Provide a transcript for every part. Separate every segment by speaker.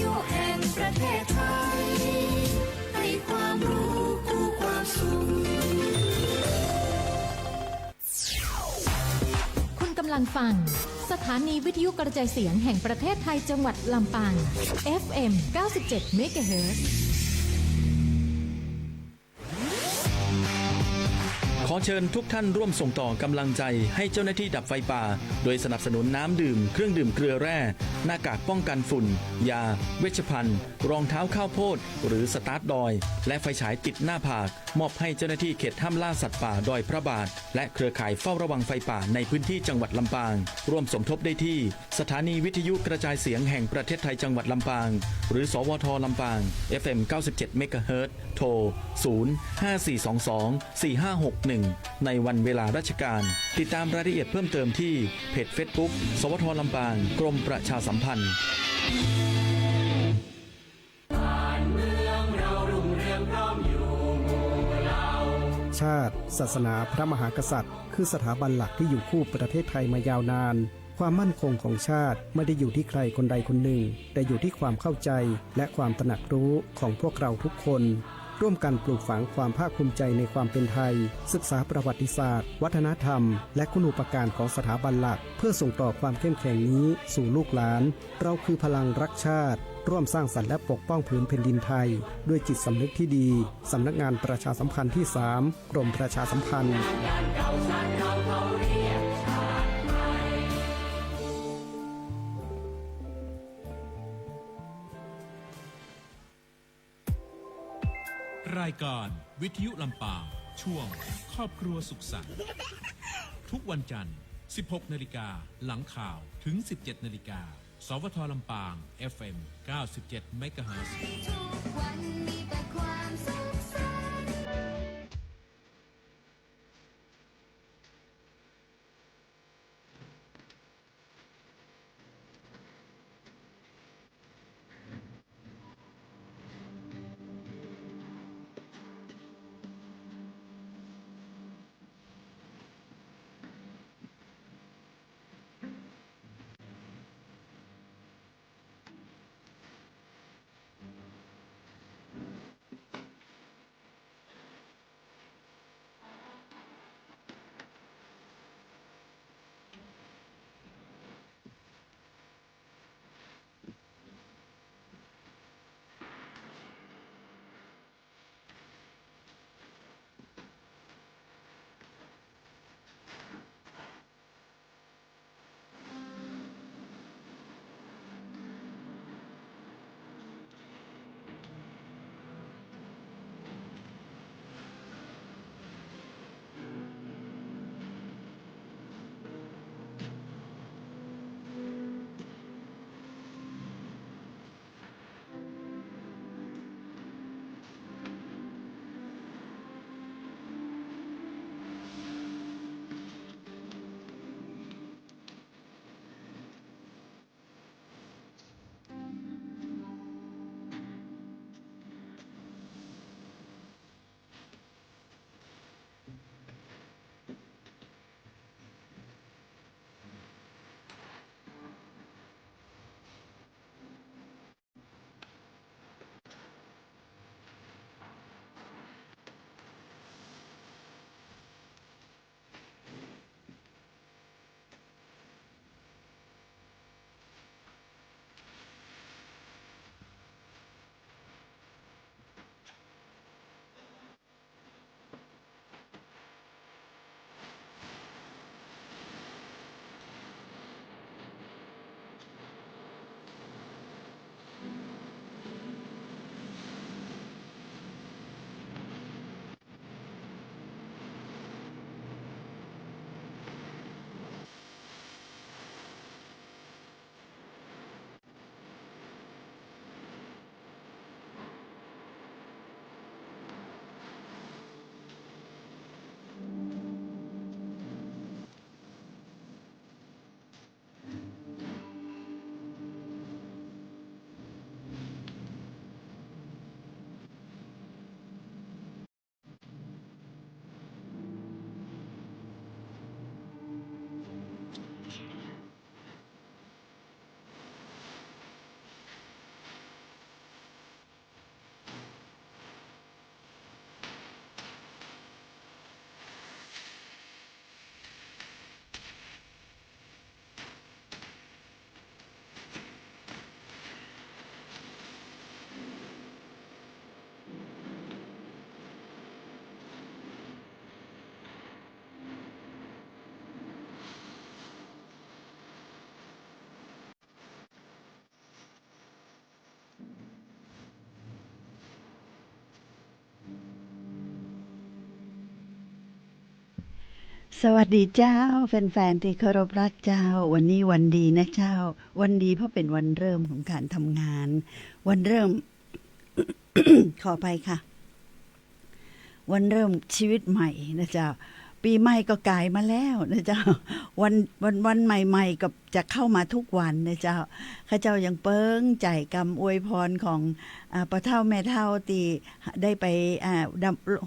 Speaker 1: ยุแห่งประเทศไทยให้ความรู้คู่ความสุข
Speaker 2: คุณกำลังฟังสถานีวิทยุกระจายเสียงแห่งประเทศไทยจังหวัดลำปาง FM 97 MHz
Speaker 3: ขอเชิญทุกท่านร่วมส่งต่อกำลังใจให้เจ้าหน้าที่ดับไฟป่าโดยสนับสนุนน้ำดื่มเครื่องดื่มเกลือแร่หน้ากากป้องกันฝุ่นยาเวชภัณฑ์รองเท้าข้าวโพดหรือสตาร์ทดอยและไฟฉายติดหน้าผากมอบให้เจ้าหน้าที่เขตห้ามล่าสัตว์ป่าดอยพระบาทและเครือข่ายเฝ้าระวังไฟป่าในพื้นที่จังหวัดลำปางร่วมสมทบได้ที่สถานีวิทยุกระจายเสียงแห่งประเทศไทยจังหวัดลำปางหรือสวทลำปาง FM 97 MHz โทร 054224561 ในวันเวลาราชการติดตามรายละเอียดเพิ่มเติมที่เพจ Facebook สวทลำปางกรมประชาสัมพันธ์
Speaker 4: ชาติศาสนาพระมหากษัตริย์คือสถาบันหลักที่อยู่คู่ประเทศไทยมายาวนานความมั่นคงของชาติไม่ได้อยู่ที่ใครคนใดคนหนึ่งแต่อยู่ที่ความเข้าใจและความตระหนักรู้ของพวกเราทุกคนร่วมกันปลูกฝังความภาคภูมิใจในความเป็นไทยศึกษาประวัติศาสตร์วัฒนธรรมและคุณูปการของสถาบันหลักเพื่อส่งต่อความเข้มแข็งนี้สู่ลูกหลานเราคือพลังรักชาติร่วมสร้างสรรค์และปกป้องผืนแผ่นดินไทยด้วยจิตสำนึกที่ดีสำนักงานประชาสัมพันธ์ที่ 3 กรมประชาสัมพันธ์
Speaker 5: รายการวิทยุลำปางช่วงครอบครัวสุขสันต์ทุกวันจันทร์ 16 นาฬิกาหลังข่าวถึง 17 นาฬิกาสวทลำปาง FM 97 MHz
Speaker 1: ทุกวันมีแต่ความสุขสันต์
Speaker 6: สวัสดีเจ้าแฟนๆที่เคารพรักเจ้าวันนี้วันดีนะเจ้าวันดีเพราะเป็นวันเริ่มของการทำงานวันเริ่ม ขอไปค่ะวันเริ่มชีวิตใหม่นะเจ้าปีใหม่ก็กลายมาแล้วนะเจ้าวันใหม่ๆก็จะเข้ามาทุกวันนะเจ้าข้าเจ้ายังเปิ้งใจกรรมอวยพรของป้าเฒ่าแม่เฒ่าที่ได้ไป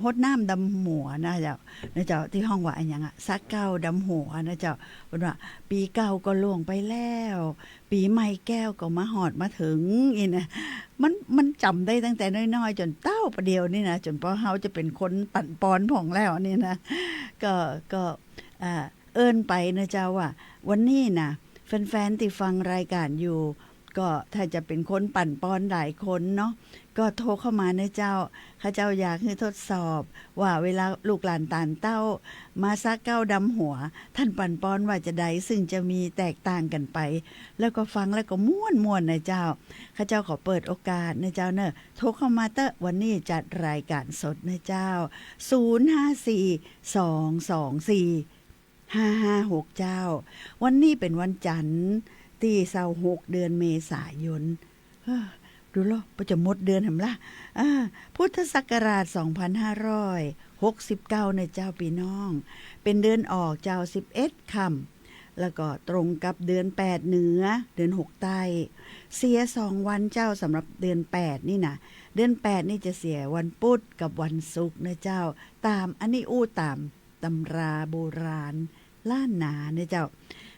Speaker 6: ฮดน้ำดำหัวนะเจ้าที่ห้องว่าอันยังซักเก้าดำหัวนะเจ้าเป็นว่าปีเก่าก็ล่วงไปแล้วปีใหม่แก้วก็มาหอดมาถึงอีนะมันจำได้ตั้งแต่น้อยๆจนเต้าประเดียวนี่นะจนพอเฮาจะเป็นคนปั่นปอนผ่องแล้วนี่นะก็เอิ้นไปนะเจ้าว่าวันนี้นะแฟนๆที่ฟังรายการอยู่ก็ถ้าจะเป็นคนปั่นปอนหลายคนเนาะก็โทรเข้ามานะเจ้าข้าเจ้าอยากให้ทดสอบว่าเวลาลูกหลานตานเต้ามาซักเก้าดำหัวท่านปั่นปอนว่าจะใดซึ่งจะมีแตกต่างกันไปแล้วก็ฟังแล้วก็ม่วนนะเจ้าข้าเจ้าขอเปิดโอกาสนะเจ้าเนอะโทรเข้ามาเตอะวันนี้จัดรายการสดนะเจ้า054-224-556เจ้าวันนี้เป็นวันจันทร์ที่26เดือนเมษายนดูโลกจะหมดเดือนหำละพุทธศักราช2569ในเจ้าพี่น้องเป็นเดือนออกเจ้า11ค่ำแล้วก็ตรงกับเดือน8เหนือเดือน6ใต้เสีย2วันเจ้าสำหรับเดือน8นี่นะเดือน8นี่จะเสียวันพุธกับวันศุกร์นะเจ้าตามอันนี้ตามตำราโบราณล้านนานะเจ้า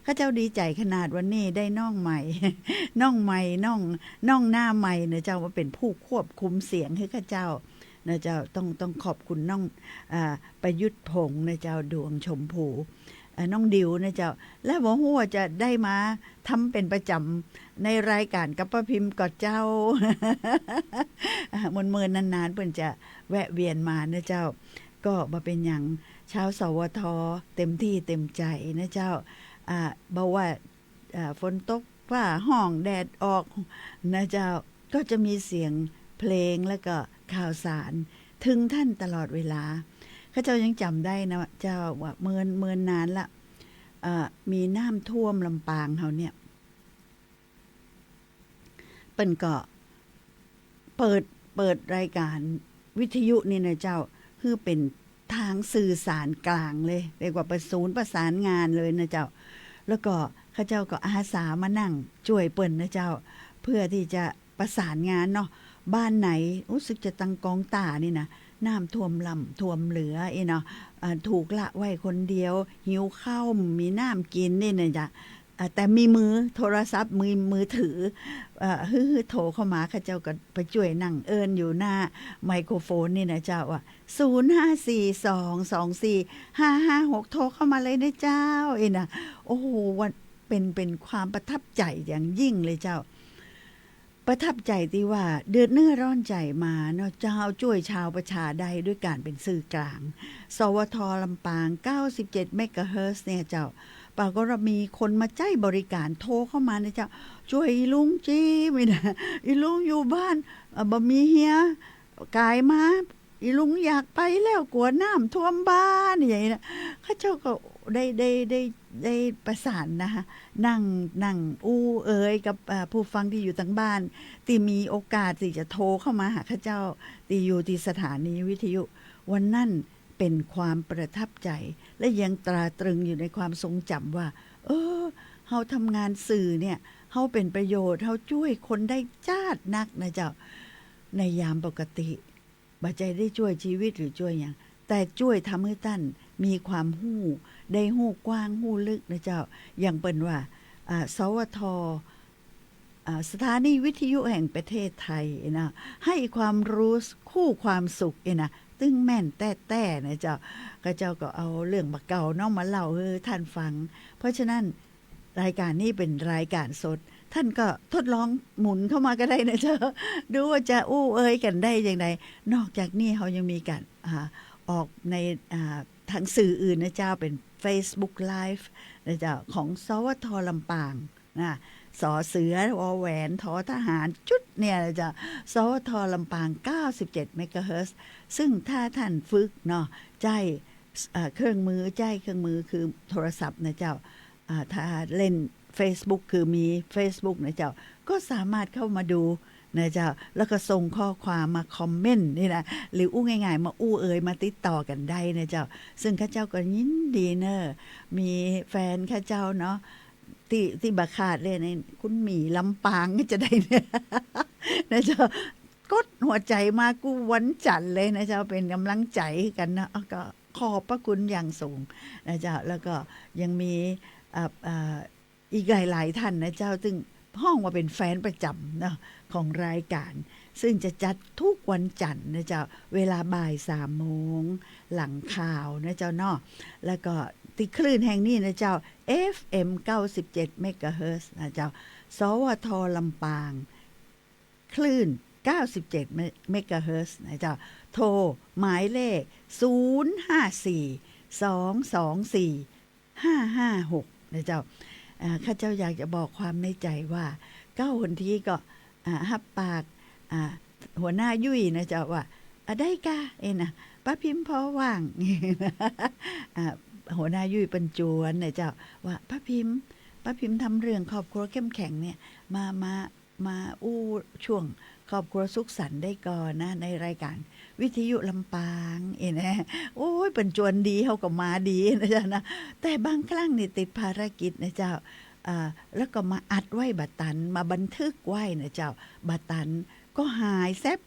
Speaker 6: ข้าเจ้าดีใจขนาดวันนี้ได้น้องใหม่ น้องหน้าใหม่นะเจ้าว่าเป็นผู้ควบคุมเสียงให้ข้าเจ้านะเจ้าต้องขอบคุณน้องประยุทธ์พงษ์นะเจ้าดวงชมพูน้องดิวนะเจ้าและบอกว่าจะได้มาทำเป็นประจำในรายการกับป้าพิมพ์กอดเจ้า เมินนานๆเพิ่นจะแวะเวียนมานะเจ้าก็มาเป็นอย่างชาวสวทเต็มที่เต็มใจนะเจ้าบอกว่าฝนตกฟ้าห้องแดดออกนะเจ้าก็จะมีเสียงเพลงแล้วก็ข่าวสารถึงท่านตลอดเวลาข้าเจ้ายังจำได้นะเจ้าว่าเมินนานละมีน้ำท่วมลำปางเฮาเนี่ยเปิ้นก็เปิดรายการวิทยุนี่นะเจ้าคือเป็นทางสื่อสารกลางเลยเรียกว่าเป็นศูนย์ประสานงานเลยนะเจ้าแล้วก็ข้าเจ้าก็อาสามานั่งช่วยเปิ้นนะเจ้าเพื่อที่จะประสานงานเนาะบ้านไหนรู้สึกจะตังกองตานี่นะน้ำท่วมลำท่วมเหลือเนาะถูกละไว้คนเดียวหิวข้าวมีน้ำกินนี่นะจ๊ะแต่มีโทรศัพท์มือถือโทรเข้ามาข้าเจ้าก็ไปช่วยนั่งเอิ้นอยู่หน้าไมโครโฟนนี่นะเจ้าว่า054-224-556โทรเข้ามาเลยนะเจ้านะโอ้โหวันเป็นความประทับใจอย่างยิ่งเลยเจ้าประทับใจที่ว่าเดือดเนื้อร้อนใจมาเนาะเจ้าช่วยชาวประชาได้ด้วยการเป็นสื่อกลางสวทลำปาง97เมกะเฮิรตซ์เนี่ยเจ้าปรากฏว่ามีคนมาใจบริการโทรเข้ามานะเจ้าช่วยอีลุงจี้ไม่ได้อีลุงอยู่บ้านบ่มีเฮียกายมาอีลุงอยากไปแล้วกลัวน้ำท่วมบ้านอย่างนี้นะข้าเจ้าก็ได้ประสานนะคะนั่งกับผู้ฟังที่อยู่ทางบ้านที่มีโอกาสที่จะโทรเข้ามาหาข้าเจ้าที่อยู่ที่สถานีวิทยุวันนั้นเป็นความประทับใจและยังตราตรึงอยู่ในความทรงจำว่าเฮาทำงานสื่อเนี่ยเฮาเป็นประโยชน์เฮาช่วยคนได้จาดนักนะเจ้าในยามปกติบ่ใจได้ช่วยชีวิตหรือช่วยอย่างแต่ช่วยทำให้ท่านมีความหู้ได้หู้กว้างหู้ลึกนะเจ้าอย่างเปิ้นว่าสวทสถานีวิทยุแห่งประเทศไทยนะให้ความรู้คู่ความสุขนะตึ้งแม่นแต่นะเจ้าก็เจ้าก็เอาเรื่องมาเก่าน้องมาเล่าให้ท่านฟังเพราะฉะนั้นรายการนี้เป็นรายการสดท่านก็ทดลองหมุนเข้ามาก็ได้นะเจ้าดูว่าจะกันได้อย่างไรนอกจากนี้เขายังมีการออกในทางสื่ออื่นนะเจ้าเป็น Facebook Live นะเจ้าของสวทลำปางนะสอเสือวอแหวนทอทหารจุดเนี่ยนะเจ้าสวทลำปาง97เมกะเฮิรตซ์ซึ่งถ้าท่านฝึกเนาะใจ เครื่องมือคือโทรศัพท์นะเจ้าถ้าเล่น Facebook คือมี Facebook นะเจ้าก็สามารถเข้ามาดูนะเจ้าแล้วก็ส่งข้อความมาคอมเมนต์นี่นะหรืออู้ง่ายๆมาอู้เอ่ยมาติดต่อกันได้นะเจ้าซึ่งข้าเจ้าก็ยินดีเนอะมีแฟนข้าเจ้าเนาะที่บาขาดเลยในคุณหมีลำปางจะได้เนี่ยนะเจ้ากดหัวใจมากูวันจันทร์เลยนะเจ้าเป็นกำลังใจกันนะก็ขอบพระคุณอย่างสูงนะเจ้าแล้วก็ยังมีอีกหลายๆท่านนะเจ้าซึ่งห้องว่าเป็นแฟนประจำเนาะของรายการซึ่งจะจัดทุกวันจันทร์นะเจ้าเวลาบ่าย3 โมงหลังข่าวนะเจ้าเนาะแล้วก็ติดคลื่นแห่งนี้นะเจ้า FM 97 เมกะเฮิรตซ์นะเจ้าสวทลำปางคลื่น97 เมกะเฮิรตซ์นะเจ้าโทรหมายเลข054-224-556นะเจ้าข้าเจ้าอยากจะบอกความในใจว่าคนที่ก็ฮับปากหัวหน้ายุ่ยนะเจ้าว่าได้กะนะป้าพิมพ์พอว่าง หัวหน้ายุ่ยปัญจวนนะเจ้าว่าป้าพิมพ์ทำเรื่องครอบครัวเข้มแข็งเนี่ยมาอู้ช่วงครอบครัวสุขสันต์ได้ก่อนนะในรายการวิทยุลำปางนะโอ้ยปัญจวนดีเขาก็มาดีนะเจ้านะแต่บางครั้งนี่ติดภารกิจนะเจ้าแล้วก็มาอัดไว้บัตันมาบันทึกไว้นะเจ้าบัตันก็หายแซบ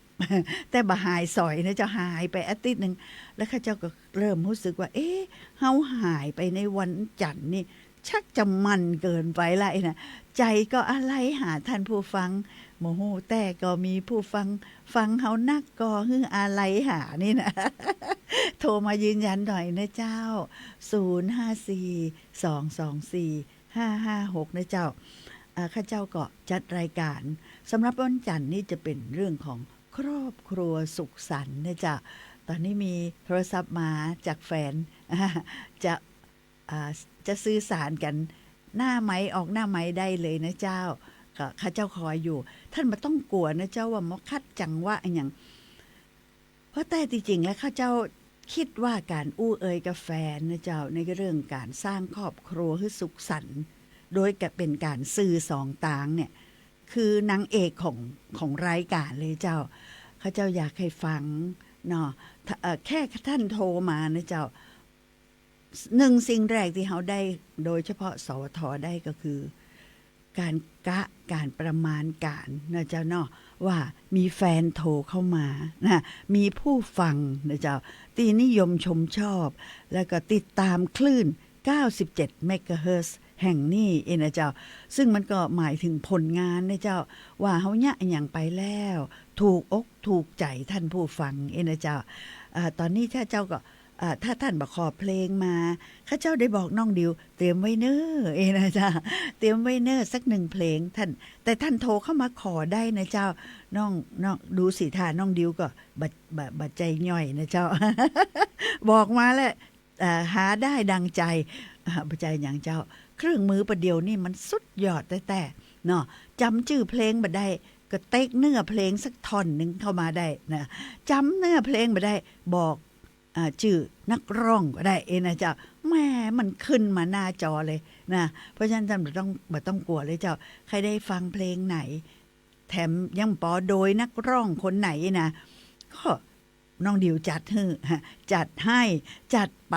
Speaker 6: แต่บ่หายสอยนะเจ้าหายไปอาทิตย์นึงแล้วข้าเจ้าก็เริ่มรู้สึกว่าเฮาหายไปในวันจันทร์นี่ชักจะมันเกินไปละนะใจก็อะไรหาท่านผู้ฟังโมโหแต่ก็มีผู้ฟังเฮานักก็ฮืออะไรหานี่นะ โทรมายืนยันหน่อยนะเจ้า054-224-556นะเจ้าข้าเจ้าก็จัดรายการสำหรับวันจันทร์นี่จะเป็นเรื่องของครอบครัวสุขสันต์นะจ๊ะตอนนี้มีโทรศัพท์มาจากแฟนจะสื่อสารกันหน้าไม้ออกหน้าไม้ได้เลยนะเจ้าก็ข้าเจ้าคอยอยู่ท่านไม่ต้องกลัวนะเจ้าว่ามาคัดจังว่าอย่างเพราะแต่จริงๆแล้วข้าเจ้าคิดว่าการอู้เอ่ยกับแฟนนะเจ้าในเรื่องการสร้างครอบครัวให้สุขสันต์โดยกับเป็นการสื่อสองต่างเนี่ยคือนางเอกของรายการเลยเจ้าข้าเจ้าอยากให้ฟังเนาะแค่ท่านโทรมานะเจ้าหนึ่งสิ่งแรกที่เขาได้โดยเฉพาะสวทได้ก็คือการประมาณการนะเจ้าเนาะว่ามีแฟนโทรเข้ามานะมีผู้ฟังนะเจ้าตีนิยมชมชอบแล้วก็ติดตามคลื่น97 เมกะเฮิรตซ์แห่งนี้นะเจ้าซึ่งมันก็หมายถึงผลงานนะเจ้าว่าเฮาเนี่ยอย่างไปแล้วถูกอกถูกใจท่านผู้ฟังนะเจ้าตอนนี้ถ้าเจ้าก็ถ้าท่านบอกขอเพลงมาข้าเจ้าได้บอกน้องดิวเตรียมไว้เนอนะเจ้าเตรียมไว้เนอสัก1 เพลงท่านแต่ท่านโทรเข้ามาขอได้นะเจ้าน้องดูสิท่าน้องดิวก็บัดใจย่อยนะเจ้า บอกมาแล้วหาได้ดังใจบัดใจอย่างเจ้าเครื่องมือประเดี๋ยวนี่มันสุดยอดแต่เนาะจำชื่อเพลงบ่ได้ก็เต็กเนื้อเพลงสักท่อนนึงเข้ามาได้นะจำเนื้อเพลงบ่ได้บอกชื่อนักร้องก็ได้นะเจ้าแม่มันขึ้นมาหน้าจอเลยนะเพราะฉะนั้นท่านบ่ต้องกลัวเลยเจ้าใครได้ฟังเพลงไหนแถมยังปอโดยนักร้องคนไหนนะก็น้องดิวจัดให้จัดไป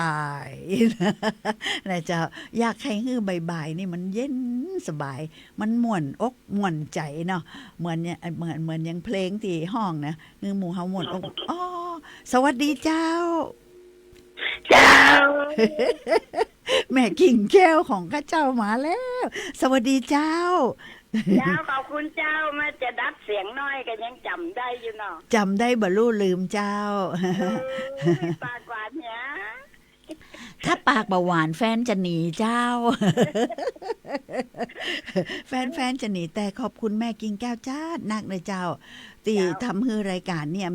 Speaker 6: นะเจ้าอยากให้ฮื้อบ่ายๆนี่มันเย็นสบายมันม่วนอกม่วนใจเนาะเหมือนอย่างเพลงที่ห้องนะฮื้อหมู่เฮาม่วนอกสวัสดีเจ้า แม่กิ่งแก้วของข้าเจ้ามาแล้วสวัสดีเจ้า
Speaker 7: เจ้าขอบคุณเจ้ามาจะดับเสียงน้อยก็ยังจำได้อยู่เนาะ
Speaker 6: จำได้บ่รู้ลืมเจ้า
Speaker 7: ปากหวานเนี่ย
Speaker 6: ถ้าปากบ่หวานแฟนจะหนีเจ้า แฟนจะหนีแต่ขอบคุณแม่กิ่งแก้วจ้านักเลยเจ้าตีทำให้รายการเนี่ย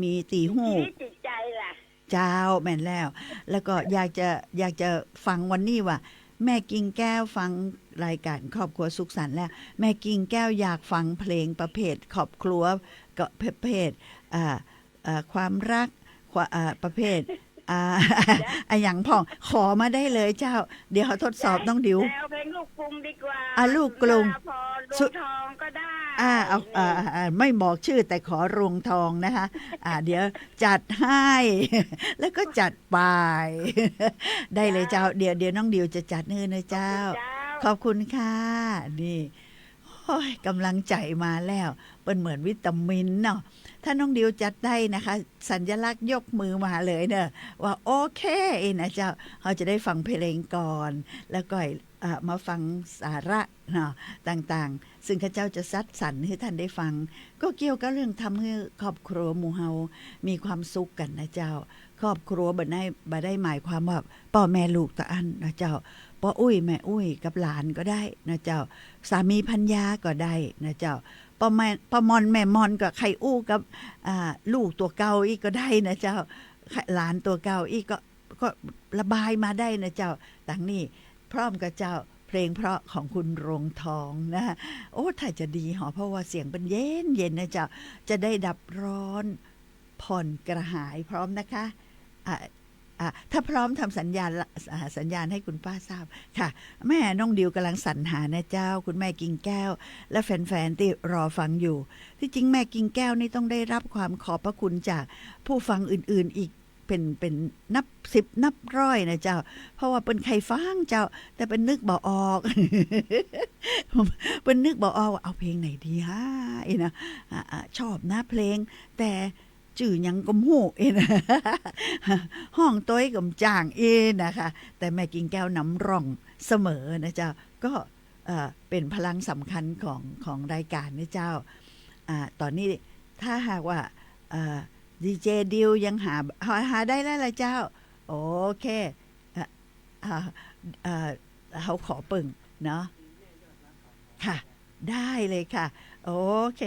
Speaker 6: มีตีหู
Speaker 7: จิตใจล่ะ
Speaker 6: เจ้าแม่นแล้วก็อยากจะฟังวันนี้ว่าแม่กิ่งแก้วฟังรายการครอบครัวสุขสันต์แล้วแม่กิ่งแก้วอยากฟังเพลงประเภทครอบครัวก็ประเภทความรักประเภท อ่า อย่างพ่องขอมาได้เลยเจ้า เดี๋ยวทดสอบน้องดิว
Speaker 7: แล้วเพลงลูกกรุงดีกว่า
Speaker 6: ลูกกรุง
Speaker 7: พอลุงทองก็ได้
Speaker 6: เอาไม่บอกชื่อแต่ขอรวงทองนะคะ เดี๋ยวจัดให้ แล้วก็จัดไป ได้เลยเจ้า เดี๋ยวน้องดิวจะจัดให้นะเจ้า ขอบคุณค่ะนี่โอ้ยกำลังใจมาแล้วเป็นเหมือนวิตามินเนาะถ้าน้องดิวจัดได้นะคะ สัญลักษณ์ยกมือมาเลยเนอะว่าโอเคนะเจ้าเขาจะได้ฟังเพลงก่อน แล้วก็มาฟังสาระเนาะต่างๆซึ่งข้าเจ้าจะซัดสรรให้ท่านได้ฟัง ก็เกี่ยวกับเรื่องทำให้ครอบครัวหมู่เฮามีความสุขกันนะเจ้าครอบครัวบ่ได้หมายความว่าพ่อแม่ลูกตะอันนะเจ้าพ่ออุ้ยแม่อุ้ยกับหลานก็ได้นะเจ้าสามีพัญญาก็ได้นะเจ้าพ่อมอนแม่มอนก็ใครอู้กับลูกตัวเก่าอีกก็ได้นะเจ้าหลานตัวเก่าอีกก็ระบายมาได้นะเจ้าต่างนี้พร้อมกับเจ้าเพลงเพราะของคุณรวงทองนะโอ้ถ้าจะดีหรอเพราะว่าเสียงเป็นเย็นนะเจ้าจะได้ดับร้อนผ่อนกระหายพร้อมนะคะถ้าพร้อมทำสัญญาณให้คุณป้าทราบค่ะแม่น้องดิวกำลังสรรหานะเจ้าคุณแม่กิ่งแก้วและแฟนๆที่รอฟังอยู่ที่จริงแม่กิ่งแก้วนี่ต้องได้รับความขอบพระคุณจากผู้ฟังอื่นๆอีกเป็นนับ10นับร้อยนะเจ้าเพราะว่าเป็นใครฟังเจ้าแต่เป็นนึกบ่ออก เป็นนึกบ่ออกว่าเอาเพลงไหนดีฮะนะชอบนะเพลงแต่จื่อยังกมหูนะห้องต้อยกมจ่างนะคะแต่แม่กิ่งแก้วนำร่องเสมอนะเจ้าก็เป็นพลังสำคัญของรายการนะเจ้าตอนนี้ถ้าหากว่าดีเจดิวยังหาได้แล้วล่ะเจ้าโอเคเขาขอปึ่งเนาะค่ะได้เลยค่ะโอเค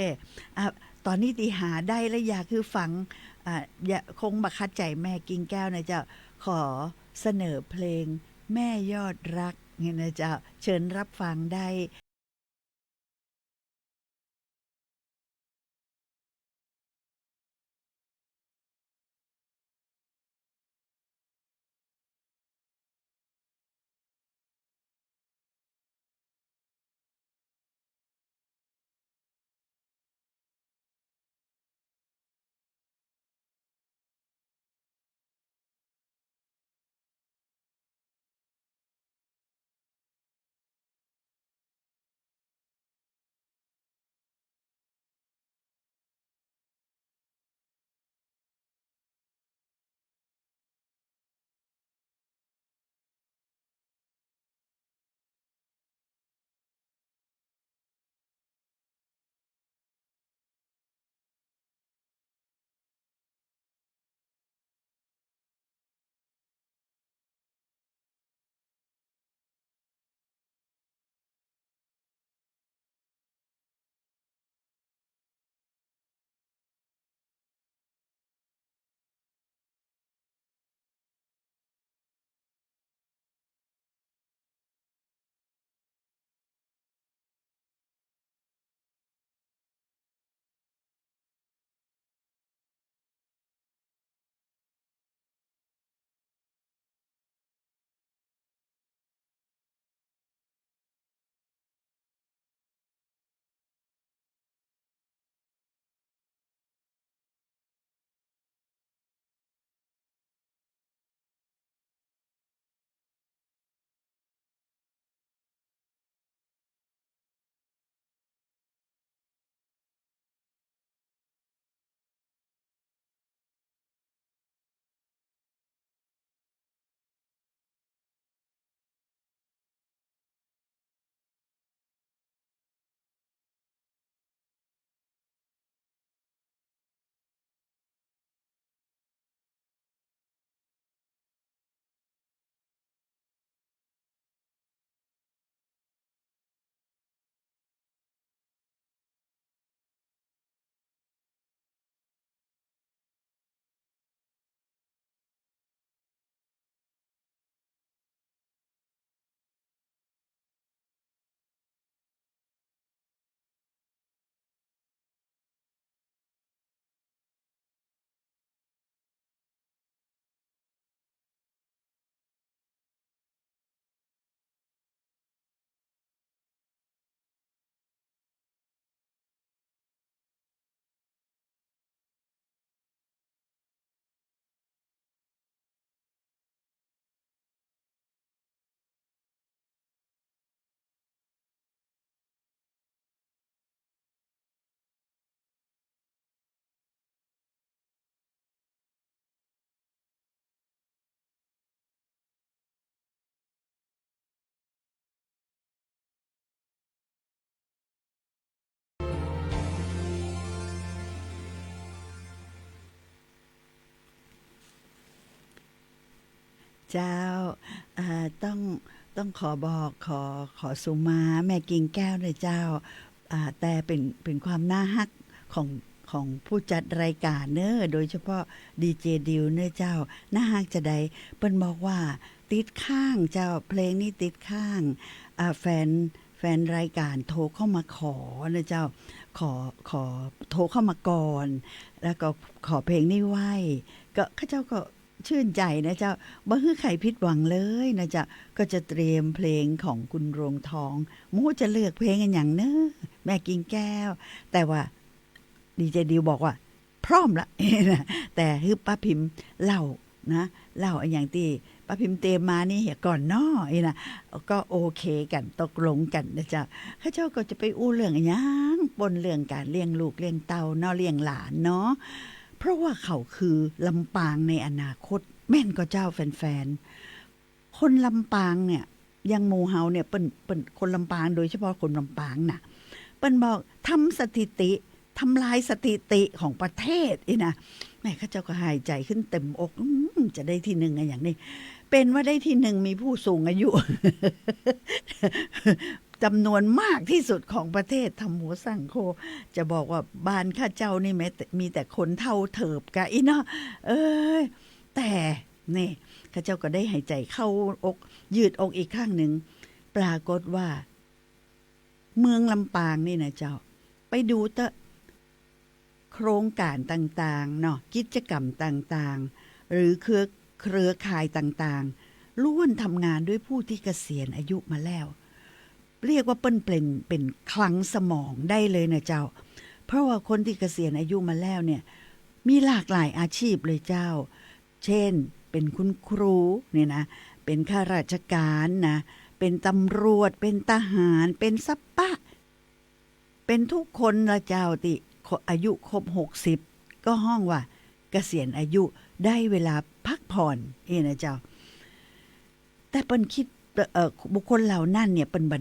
Speaker 6: ตอนนี้ตีหาได้แล้วอยากคือฟังอย่าคงบักคัดใจแม่กิ่งแก้วนะเจ้าขอเสนอเพลงแม่ยอดรักเนี่ยนะเจ้าเชิญรับฟังได้ เจ้าต้องขอบอกขอสุมาแม่กิ่งแก้วเลยเจ้าแต่เป็นความน่าฮักของผู้จัดรายการเนอะโดยเฉพาะดีเจดิวเนอะเจ้าน่าฮักจะได้เปิ้นบอกว่าติดข้างเจ้าเพลงนี้ติดข้างแฟนรายการโทรเข้ามาขอนะเจ้าขอโทรเข้ามาก่อนแล้วก็ขอเพลงนี้ไว้ก็ข้าเจ้าก็ชื่นใจนะเจ้าบ่ฮื้อใครผิดหวังเลยนะเจ้าก็จะเตรียมเพลงของคุณโรงทองมูจะเลือกเพลงกันอย่างเนอะแม่กิ่งแก้วแต่ว่าดีเจดิวบอกว่าพร้อมละ แต่ฮื้อป้าพิมพ์เล่าอย่างที่ป้าพิมพ์เตรียมมานี่เหี่ยก่อนน้อยนะก็โอเคกันตกลงกันนะเจ้าข้าเจ้าก็จะไปอู้เรื่องหยังปนเรื่องการเลี้ยงลูกเลี้ยงเต้าเนาะเลี้ยงหลานเนาะเพราะว่าเขาคือลำปางในอนาคตแม่นก็เจ้าแฟนๆคนลำปางเนี่ยยังหมู่เฮาเนี่ยเปิ้นคนลำปางโดยเฉพาะคนลำปางน่ะเปิ้นบอกทำสถิติทำลายสถิติของประเทศนะแม่ข้าเจ้าก็หายใจขึ้นเต็มอกจะได้ที่หนึ่งอย่างนี้เป็นว่าได้ที่หนึ่งมีผู้สูงอายุ จำนวนมากที่สุดของประเทศทำหัวสั่งโคจะบอกว่าบ้านข้าเจ้านี่แม้มีแต่คนเท่าเถิบกะอีเนาะแต่นี่ข้าเจ้าก็ได้หายใจเข้าอกยืดอกอีกข้างหนึ่งปรากฏว่าเมืองลำปางนี่นะเจ้าไปดูโครงการต่างๆเนาะกิจกรรมต่างๆหรือเครือข่ายต่างๆล้วนทำงานด้วยผู้ที่เกษียณอายุมาแล้วเรียกว่าเป็นคลังสมองได้เลยนะเจ้าเพราะว่าคนที่เกษียณอายุมาแล้วเนี่ยมีหลากหลายอาชีพเลยเจ้าเช่นเป็นคุณครูเนี่ยนะเป็นข้าราชการนะเป็นตำรวจเป็นทหารเป็นซัปปะเป็นทุกคนละเจ้าติอายุครบ60ก็ห้องว่าเกษียณอายุได้เวลาพักผ่อนนะเจ้าแต่เปิ้นคิดบุคคลเหล่านั้นเนี่ยเปิ้นบ่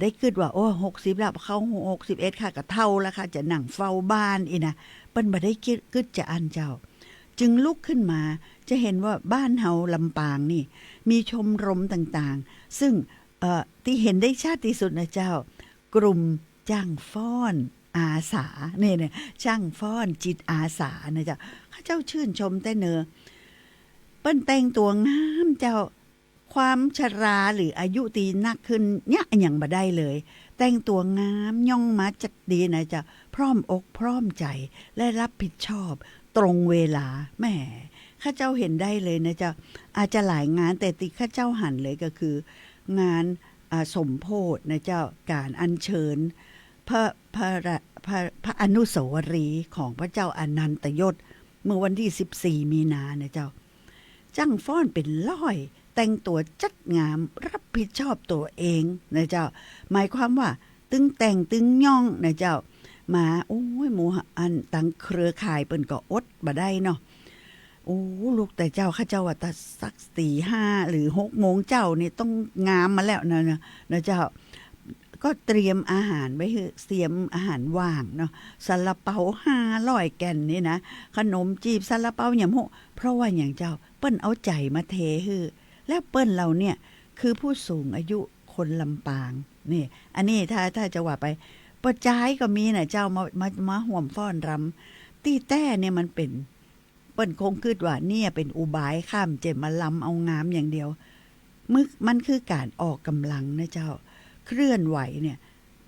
Speaker 6: ได้คิดว่าโอ้60แล้วเข้า61ค่ะก็เท่าแล้วค่ะจะนั่งเฝ้าบ้านนะเปิ้นบ่ได้คิดจะอันเจ้าจึงลุกขึ้นมาจะเห็นว่าบ้านเฮาลำปางนี่มีชมรมต่างๆซึ่งที่เห็นได้ชัดที่สุดนะเจ้ากลุ่มจ้างฟ้อนอาสาเนี่ยช่างฟ้อนจิตอาสานะเจ้าข้าเจ้าชื่นชมแต่เนอเปิ้นแต่งตัวงามเจ้าความชราหรืออายุตีนักขึ้นเนี่ยอย่างบ่ได้เลยแต่งตัวงามย่องมาจัดดีนะเจ้าพร้อมอกพร้อมใจและรับผิดชอบตรงเวลาแหมข้าเจ้าเห็นได้เลยนะเจ้าอาจจะหลายงานแต่ติข้าเจ้าหันเลยก็คืองานสมโภชนะเจ้าการอัญเชิญพระอนุสาวรีย์ของพระเจ้าอนันตยศเมื่อวันที่14มีนานะเจ้าจ้างฟ้อนเป็นร้อยแต่งตัวจัดงามรับผิดชอบตัวเองนะเจ้าหมายความว่าตึงแต่งตึงย่องนะเจ้ามาโอ้ยหมู่อันตั้งเครือข่ายเปิ้นก็อดบ่ได้เนาะโอ้ลูกแต่เจ้าข้าเจ้าว่าแต่สัก4-5หรือ6โมงเจ้านี่ต้องงามมาแล้วนะเจ้าก็เตรียมอาหารไว้เตรียมอาหารว่างเนาะซาลาเปา500แก่นนี่นะขนมจีบซาลาเปาหยังโหเพราะว่าอย่างเจ้าเปิ้นเอาใจมาเทฮือแล้วเปิ้นเราเนี่ยคือผู้สูงอายุคนลำปางนี่อันนี้ถ้าจะว่าไปปะจ้ายก็มีนะเจ้ามาห่วมฟ้อนรำตีแต้เนี่ยมันเป็นเปิ้นคงคิดว่าเนี่ยเป็นอุบายข้ามเจมาลำเอางามอย่างเดียวมันคือการออกกำลังนะเจ้าเคลื่อนไหวเนี่ย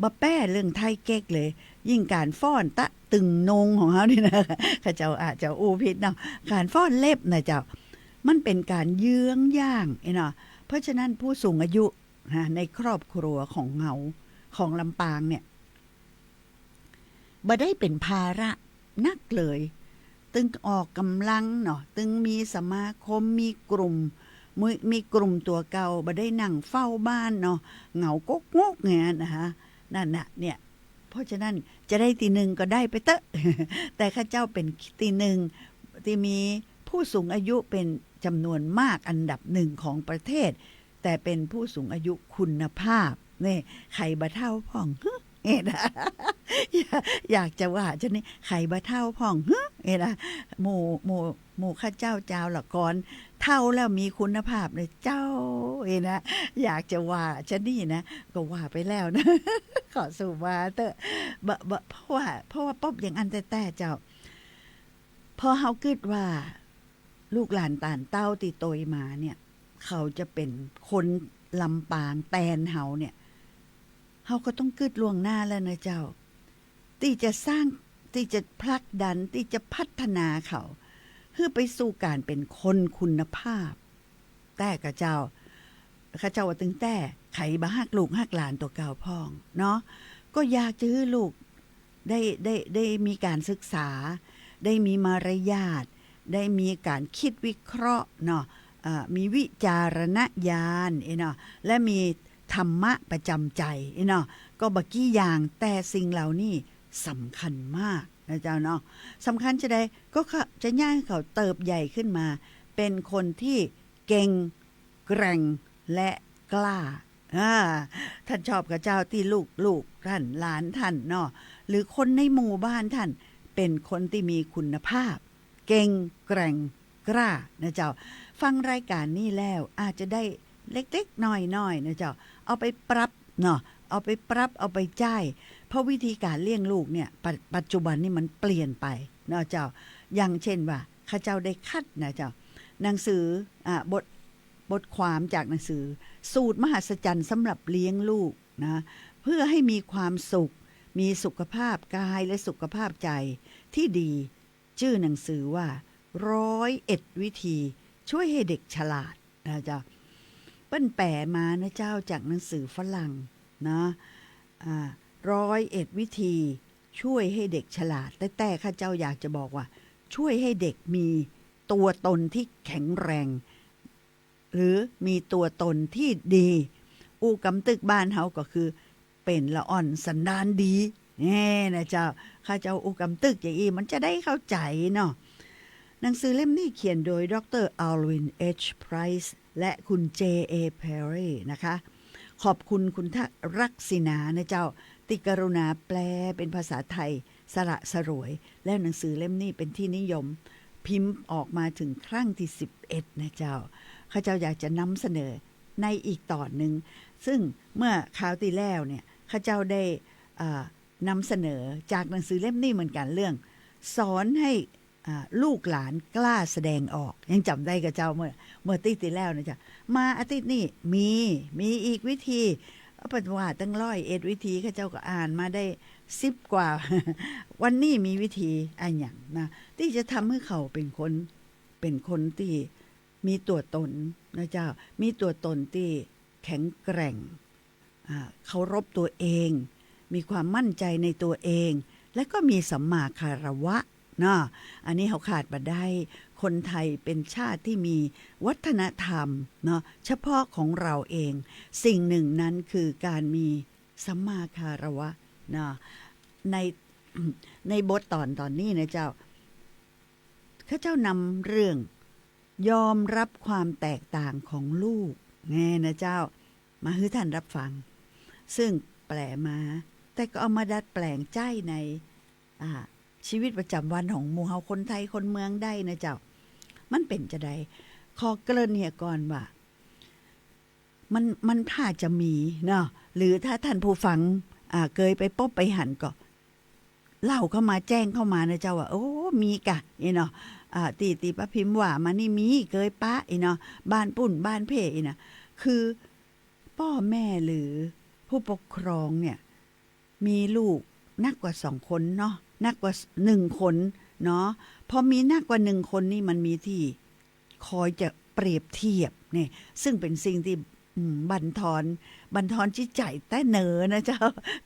Speaker 6: บ่แป้เรื่องไทยเก๊กเลยยิ่งการฟ้อนตะตึงนงของเขานี่นะข้าเจ้าอาจจะอู้ผิดเนาะการฟ้อนเล็บนะเจ้ามันเป็นการเยื้องย่างเนาะเพราะฉะนั้นผู้สูงอายุในครอบครัวของเฮาของลำปางเนี่ยบ่ได้เป็นภาระนักเลยตึงออกกำลังเนาะตึงมีสมาคมมีกลุ่มตัวเก่าบ่ได้นั่งเฝ้าบ้านเนาะเหงากกงกไงนะคะนั่นน่ะเนี่ยเพราะฉะนั้นจะได้ตีหนึ่งก็ได้ไปเตอะ แต่ข้าเจ้าเป็นตีหนึ่งที่มีผู้สูงอายุเป็นจำนวนมากอันดับหนึ่งของประเทศแต่เป็นผู้สูงอายุคุณภาพนี่ไข่บะเท่าพ่อง อย่า อยากจะว่าจะนี่ไข่บะเท่าพ่องเอ้นะหมู่ข้าเจ้าเจ้าละก่อนเท่าแล้วมีคุณภาพเลยเจ้าเอ้นะอยากจะว่าจะนี่นะก็ว่าไปแล้วนะ ขอสู่ว่าเตอะเพราะว่าป๊อบอย่างอันแต่เจ้าพอเฮาคิดว่าลูกหลานต่านเต้าติโตยมาเนี่ยเขาจะเป็นคนลำปางแตนเฮาเนี่ยเฮาก็ต้องคิดล่วงหน้าแล้วนะเจ้าที่จะสร้างที่จะผลักดันที่จะพัฒนาเขาเพื่อไปสู่การเป็นคนคุณภาพแต่กะเจ้าข้าเจ้าว่าตึงแต่ไขบ่ฮักลูกฮักหลานตัวเก่าพ่องเนาะก็อยากจะให้ลูกได้มีการศึกษาได้มีมารยาทได้มีการคิดวิเคราะห์เนาะมีวิจารณญาณเนาะและมีธรรมะประจำใจเนาะก็บักกี้อย่างแต่สิ่งเหล่านี้สำคัญมากนะเจ้าเนาะสำคัญจะได้ก็จะย่างให้เขาเติบใหญ่ขึ้นมาเป็นคนที่เก่งแกร่งและกล้าท่านชอบกับเจ้าที่ลูกท่านหลานท่านเนาะหรือคนในหมู่บ้านท่านเป็นคนที่มีคุณภาพเก่งแกร่งกล้านะเจ้าฟังรายการนี้แล้วอาจจะได้เล็กๆน้อยๆนะเจ้าเอาไปปรับเนาะเอาไปปรับเอาไปจ่ายเพราะวิธีการเลี้ยงลูกเนี่ยปัจจุบันนี่มันเปลี่ยนไปเนาะเจ้าอย่างเช่นว่าข้าเจ้าได้คัดนะเจ้าหนังสือบทความจากหนังสือสูตรมหัศจรรย์สำหรับเลี้ยงลูกนะเพื่อให้มีความสุขมีสุขภาพกายและสุขภาพใจที่ดีชื่อหนังสือว่า101 วิธีช่วยให้เด็กฉลาดนะเจ้าเปิ้นแปลมานะเจ้าจากหนังสือฝรั่งนะ101 วิธีช่วยให้เด็กฉลาดแต่ข้าเจ้าอยากจะบอกว่าช่วยให้เด็กมีตัวตนที่แข็งแรงหรือมีตัวตนที่ดีอูกำตึกบ้านเฮาก็คือเป็นละอ่อนสันดานดีแน่นะเจ้าข้าเจ้าอูกำตึกอย่างอีมันจะได้เข้าใจเนาะหนังสือเล่มนี้เขียนโดยดร. อัลวิน H. Price และคุณ J.A. Perry นะคะขอบคุณคุณทรักษิณานะเจ้าติกรุณาแปลเป็นภาษาไทยสระสรวยและหนังสือเล่มนี้เป็นที่นิยมพิมพ์ออกมาถึงครั้งที่11นะเจ้าข้าเจ้าอยากจะนำเสนอในอีกตอนหนึ่งซึ่งเมื่อคราวที่แล้วเนี่ยข้าเจ้าได้นำเสนอจากหนังสือเล่มนี้เหมือนกันเรื่องสอนให้ลูกหลานกล้าแสดงออกยังจำได้กับเจ้าเมื่อตีที่แล้วนะจ๊ะมาอาทิตย์นี้มีอีกวิธีปัจจุบันตั้ง101 วิธีข้าเจ้าก็อ่านมาได้10 กว่า วันนี้มีวิธีอันอย่างนะที่จะทำให้เขาเป็นคนที่มีตัวตนนะเจ้ามีตัวตนที่แข็งแกร่งเคารพตัวเองมีความมั่นใจในตัวเองและก็มีสัมมาคารวะเนาะอันนี้เขาขาดบ่ได้คนไทยเป็นชาติที่มีวัฒนธรรมเนาะเฉพาะของเราเองสิ่งหนึ่งนั้นคือการมีสัมมาคารวะเนาะในบทตอนนี้นะเจ้าข้าเจ้านำเรื่องยอมรับความแตกต่างของลูกไงนะเจ้ามาให้ท่านรับฟังซึ่งแปลมาแต่ก็เอามาดัดแปลงใจในชีวิตประจำวันของหมู่เฮาคนไทยคนเมืองได้นะเจ้ามันเป็นจะได้ขอเกริ่นเนี่ยก่อนว่ามันถ้าจะมีเนาะหรือถ้าท่านผู้ฟังเคยไปพบไปหันก็เล่าเข้ามาแจ้งเข้ามานะเจ้าว่าโอ้มีกะเนาะตีป้าพิมพ์ว่ามานี่มีเคยปะเนาะบ้านปุ่นบ้านเพ่นะคือพ่อแม่หรือผู้ปกครองเนี่ยมีลูกนักกว่า2 คนเนาะนักกว่า1 คนเนาะพอมีนักกว่า1 คนนี่มันมีที่คอยจะเปรียบเทียบเนี่ยซึ่งเป็นสิ่งที่บั่นทอนจิตใจแต่เนอนะเจ้า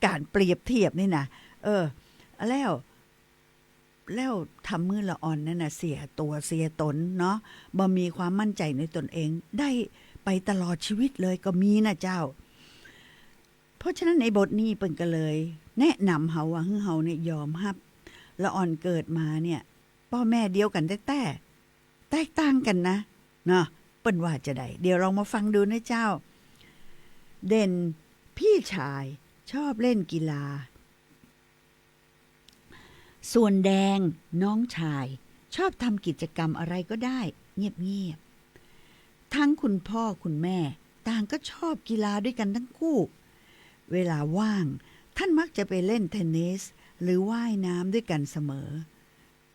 Speaker 6: การเปรียบเทียบนี่นะแล้วทำมือละอ่อนนั่นนะเสียตัวเสียตนเนาะบ่มีความมั่นใจในตนเองได้ไปตลอดชีวิตเลยก็มีนะเจ้าเพราะฉะนั้นในบทนี้เปิ้นก็เลยแนะนำเฮาว่าเฮาเนี่ยยอมรับละอ่อนเกิดมาเนี่ยพ่อแม่เดียวกันแต่แตกต่างกันนะเนาะเปิ้นว่าจะได้เดี๋ยวลองมาฟังดูนะเจ้าเด่นพี่ชายชอบเล่นกีฬา ส่วนแดงน้องชายชอบทำกิจกรรมอะไรก็ได้เงียบๆทั้งคุณพ่อคุณแม่ต่างก็ชอบกีฬาด้วยกันทั้งคู่เวลาว่างท่านมักจะไปเล่นเทนนิสหรือว่ายน้ำด้วยกันเสมอ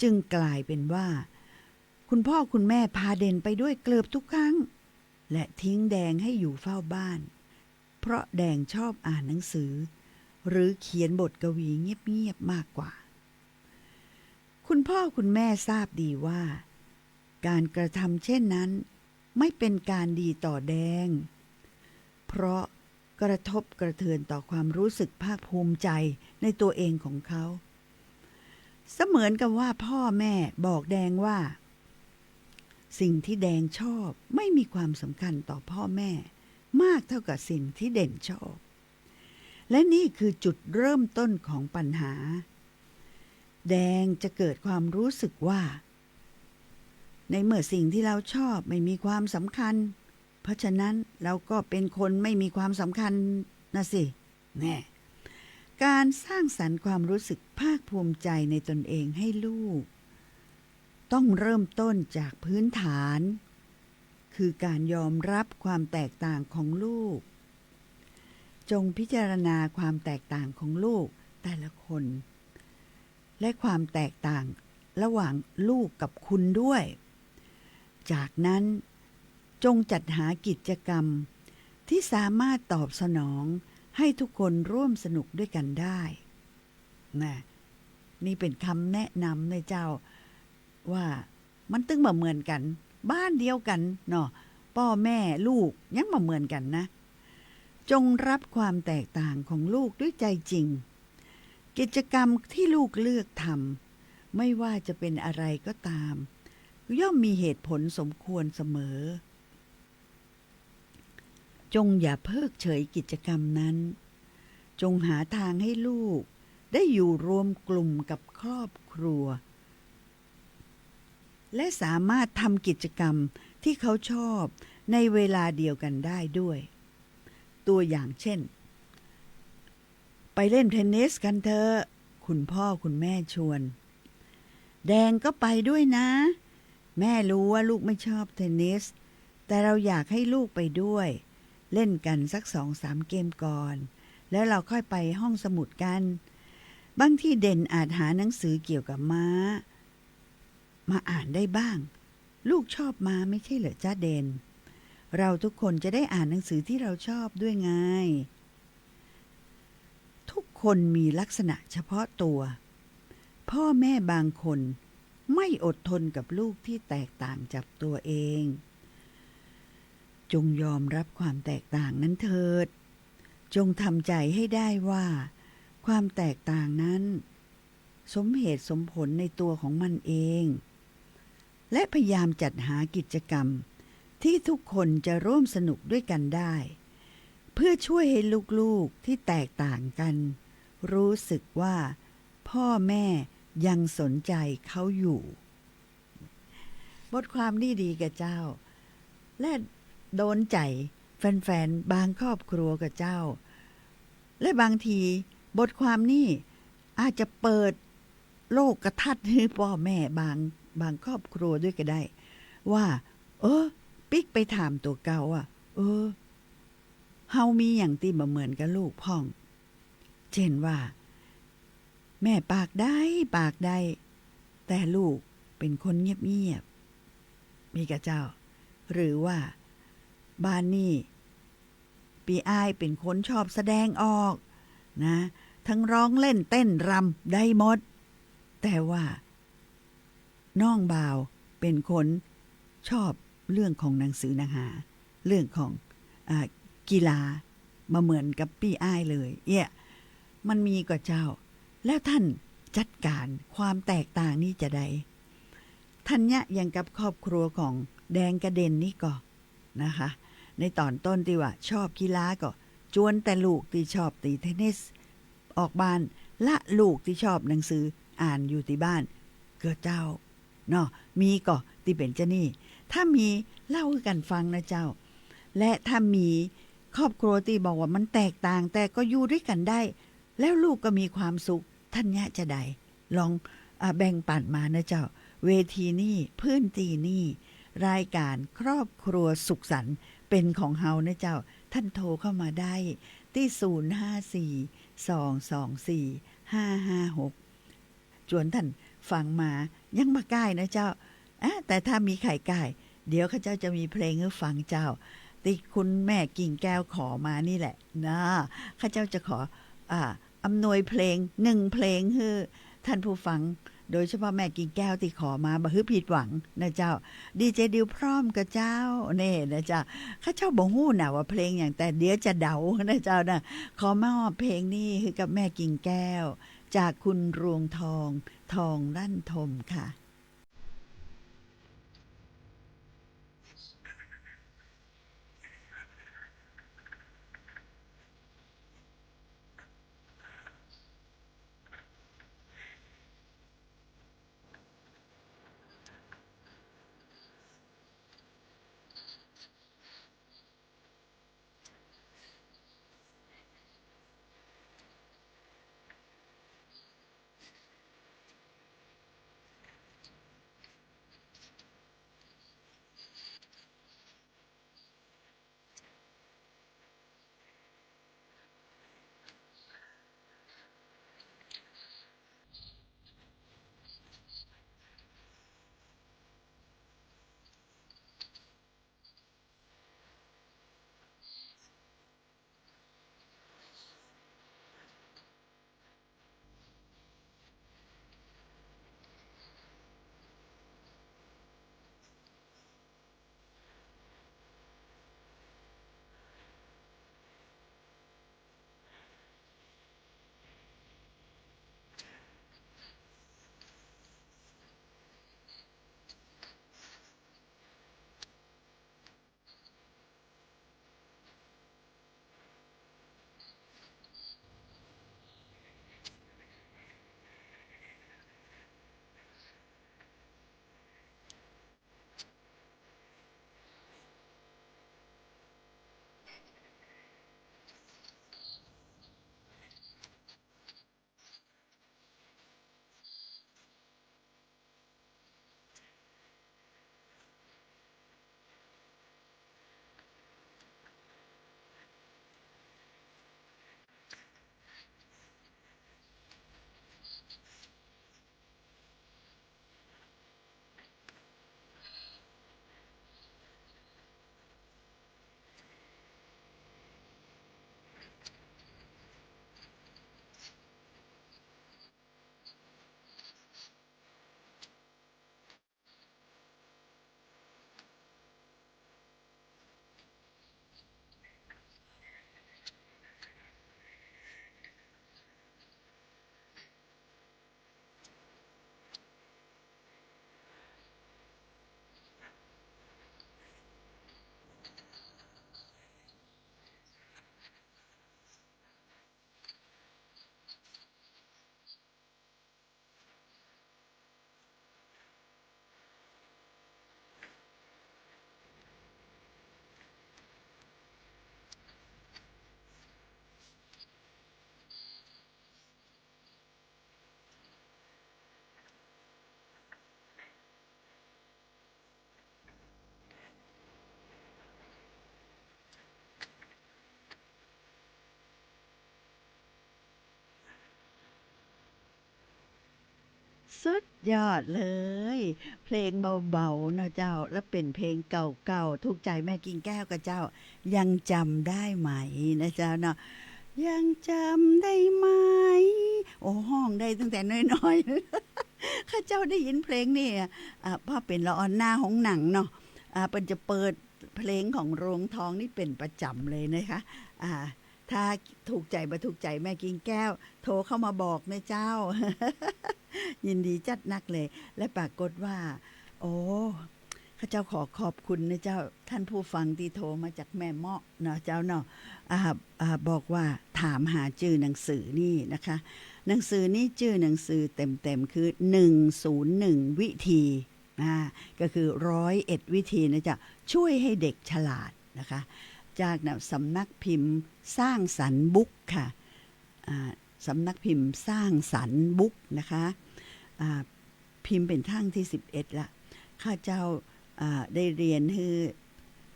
Speaker 6: จึงกลายเป็นว่าคุณพ่อคุณแม่พาเด่นไปด้วยเกือบทุกครั้งและทิ้งแดงให้อยู่เฝ้าบ้านเพราะแดงชอบอ่านหนังสือหรือเขียนบทกวีเงียบๆมากกว่าคุณพ่อคุณแม่ทราบดีว่าการกระทำเช่นนั้นไม่เป็นการดีต่อแดงเพราะกระทบกระเทือนต่อความรู้สึกภาคภูมิใจในตัวเองของเขาเสมือนกับว่าพ่อแม่บอกแดงว่าสิ่งที่แดงชอบไม่มีความสำคัญต่อพ่อแม่มากเท่ากับสิ่งที่เด่นชอบและนี่คือจุดเริ่มต้นของปัญหาแดงจะเกิดความรู้สึกว่าในเมื่อสิ่งที่เราชอบไม่มีความสำคัญเพราะฉะนั้นเราก็เป็นคนไม่มีความสำคัญนะสิแน่การสร้างสรรค์ความรู้สึกภาคภูมิใจในตนเองให้ลูกต้องเริ่มต้นจากพื้นฐานคือการยอมรับความแตกต่างของลูกจงพิจารณาความแตกต่างของลูกแต่ละคนและความแตกต่างระหว่างลูกกับคุณด้วยจากนั้นจงจัดหากิจกรรมที่สามารถตอบสนองให้ทุกคนร่วมสนุกด้วยกันได้นี่เป็นคำแนะนำในเจ้าว่ามันตึงมาเหมือนกันบ้านเดียวกันเนาะพ่อแม่ลูกยังมาเหมือนกันนะจงรับความแตกต่างของลูกด้วยใจจริงกิจกรรมที่ลูกเลือกทำไม่ว่าจะเป็นอะไรก็ตามย่อมมีเหตุผลสมควรเสมอจงอย่าเพิกเฉยกิจกรรมนั้นจงหาทางให้ลูกได้อยู่รวมกลุ่มกับครอบครัวและสามารถทำกิจกรรมที่เขาชอบในเวลาเดียวกันได้ด้วยตัวอย่างเช่นไปเล่นเทนนิสกันเถอะคุณพ่อคุณแม่ชวนแดงก็ไปด้วยนะแม่รู้ว่าลูกไม่ชอบเทนนิสแต่เราอยากให้ลูกไปด้วยเล่นกันสัก 2-3 เกมก่อนแล้วเราค่อยไปห้องสมุดกันบางที่เด่นอาจหาหนังสือเกี่ยวกับม้ามาอ่านได้บ้างลูกชอบม้าไม่ใช่เหรอจ้าเด่นเราทุกคนจะได้อ่านหนังสือที่เราชอบด้วยไงทุกคนมีลักษณะเฉพาะตัวพ่อแม่บางคนไม่อดทนกับลูกที่แตกต่างจากตัวเองจงยอมรับความแตกต่างนั้นเถิดจงทำใจให้ได้ว่าความแตกต่างนั้นสมเหตุสมผลในตัวของมันเองและพยายามจัดหากิจกรรมที่ทุกคนจะร่วมสนุกด้วยกันได้เพื่อช่วยให้ลูกๆที่แตกต่างกันรู้สึกว่าพ่อแม่ยังสนใจเขาอยู่บทความนี้ดีกับเจ้าและโดนใจแฟนๆบางครอบครัวกับเจ้าและบางทีบทความนี้อาจจะเปิดโลกทัศน์ให้พ่อแม่บางครอบครัวด้วยก็ได้ว่าปิ๊กไปถามตัวเก่าเฮามีอย่างที่บ่เหมือนกับลูกพ่องเช่นว่าแม่ปากได้แต่ลูกเป็นคนเงียบๆมีกับเจ้าหรือว่าบ้านนี่ปีอ้ายเป็นคนชอบแสดงออกนะทั้งร้องเล่นเต้นรำได้หมดแต่ว่าน้องบ่าวเป็นคนชอบเรื่องของหนังสือหนังหาเรื่องของกีฬามาเหมือนกับปีอ้ายเลยมันมีกับเจ้าแล้วท่านจัดการความแตกต่างนี้จะได้ท่านเนี่ยยังกับครอบครัวของแดงกระเด็นนี่ก็นะคะในตอนต้นที่ว่าชอบกีฬาก็จวนแต่ลูกที่ชอบตีเทนนิสออกบ้านละลูกที่ชอบหนังสืออ่านอยู่ที่บ้านเกิดเจ้าเนาะมีก็ที่เป็นเจ้านี่ถ้ามีเล่ากันฟังนะเจ้าและถ้ามีครอบครัวที่บอกว่ามันแตกต่างแต่ก็อยู่ด้วยกันได้แล้วลูกก็มีความสุขท่านเนี่ยจะได้ลอง แบ่งปันมานะเจ้าเวทีนี่พื้นที่นี่รายการครอบครัวสุขสันต์เป็นของเฮานะเจ้าท่านโทรเข้ามาได้ที่054-224-556จวนท่านฟังมายังมาใกล้นะเจ้าแต่ถ้ามีไข่ไก่เดี๋ยวข้าเจ้าจะมีเพลงให้ฟังเจ้าที่คุณแม่กิ่งแก้วขอมานี่แหละนะข้าเจ้าจะขออำนวยเพลง1เพลงให้ท่านผู้ฟังโดยเฉพาะแม่กิ่งแก้วที่ขอมาบ่ฮื้อผิดหวังนะเจ้าดีเจดิวพร้อมกับเจ้านี่นะเจ้าข้าเจ้าบ่ฮู้น่ะว่าเพลงอย่างแต่เดี๋ยวจะเดานะเจ้านะขอมอบเพลงนี้ให้กับแม่กิ่งแก้วจากคุณรวงทองลั่นทมค่ะสุดยอดเลยเพลงเบาๆนะเจ้าแล้วเป็นเพลงเก่าๆถูกใจแม่กิ่งแก้วกับเจ้ายังจำได้ไหมนะเจ้าเนาะยังจำได้ไหมโอ้ห้องได้ตั้งแต่น้อยๆข้าเจ้าได้ยินเพลงนี่พ่อเป็นละออนหน้าของหนังเนาะเป็นจะเปิดเพลงของรวงทองนี่เป็นประจำเลยนะคะถ้าถูกใจบ่ถูกใจแม่กิ่งแก้วโทรเข้ามาบอกนะเจ้า ยินดีจัดนักเลยและปรากฏว่าโอ้ข้าเจ้าขอบคุณนะเจ้าท่านผู้ฟังที่โทรมาจากแม่เมาะเนาะเจ้าเนาะบอกว่าถามหาชื่อหนังสือนี่นะคะหนังสือนี้ชื่อหนังสือเต็มๆคือ101วิธีก็คือ101วิธีนะจ๊ะช่วยให้เด็กฉลาดนะคะจากสำนักพิมพ์สร้างสรรค์บุ๊กค่ะสำนักพิมพ์สร้างสรรค์บุ๊กนะคะ พิมพ์เป็นทั้งที่11ละข้าเจ้าได้เรียนให้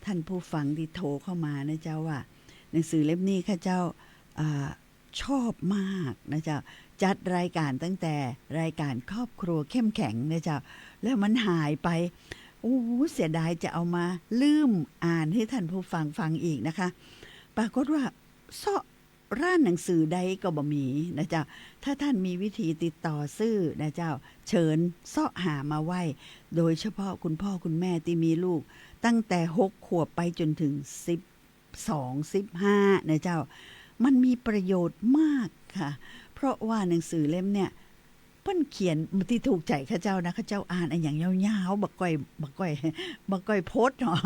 Speaker 6: ท่านผู้ฟังที่โทรเข้ามานะเจ้าว่าหนังสือเล่มนี้ข้าเจ้าชอบมากนะเจ้าจัดรายการตั้งแต่รายการครอบครัวเข้มแข็งนะเจ้าแล้วมันหายไปโอ้เสียดายจะเอามาลืมอ่านให้ท่านผู้ฟังฟังอีกนะคะปรากฏว่าร้านหนังสือใดก็บ่มีนะเจ้าถ้าท่านมีวิธีติดต่อซื้อนะเจ้าเชิญเสาะหามาไว้โดยเฉพาะคุณพ่อคุณแม่ที่มีลูกตั้งแต่6 ขวบไปจนถึง12 15นะเจ้ามันมีประโยชน์มากค่ะเพราะว่าหนังสือเล่มเนี่ยเพิ่นเขียนที่ถูกใจข้าเจ้านะข้าเจ้าอ่านอันอย่างยาวๆบักก้อยโพสต์เนาะ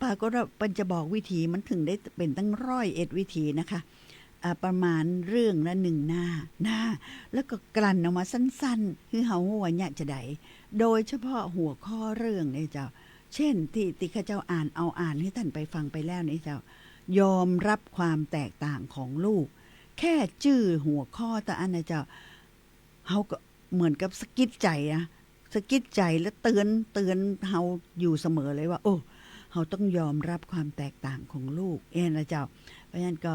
Speaker 6: ปรากฏว่าเปิ้นจะบอกวิธีมันถึงได้เป็นตั้ง101วิธีนะคะประมาณเรื่องละ1 หน้าแล้วก็กลั่นออกมาสั้นๆคือเฮาว่าเนี่ยจะได้โดยเฉพาะหัวข้อเรื่องนี่เจ้าเช่นที่ข้าเจ้าอ่านให้ท่านไปฟังไปแล้วนี่เจ้ายอมรับความแตกต่างของลูกแค่ชื่อหัวข้อแต่อันนะเจ้าเฮาก็เหมือนกับสะกิดใจแล้วเตือนเฮาอยู่เสมอเลยว่าโอ้เฮาต้องยอมรับความแตกต่างของลูกนะเจ้าเพราะฉะนั้นก็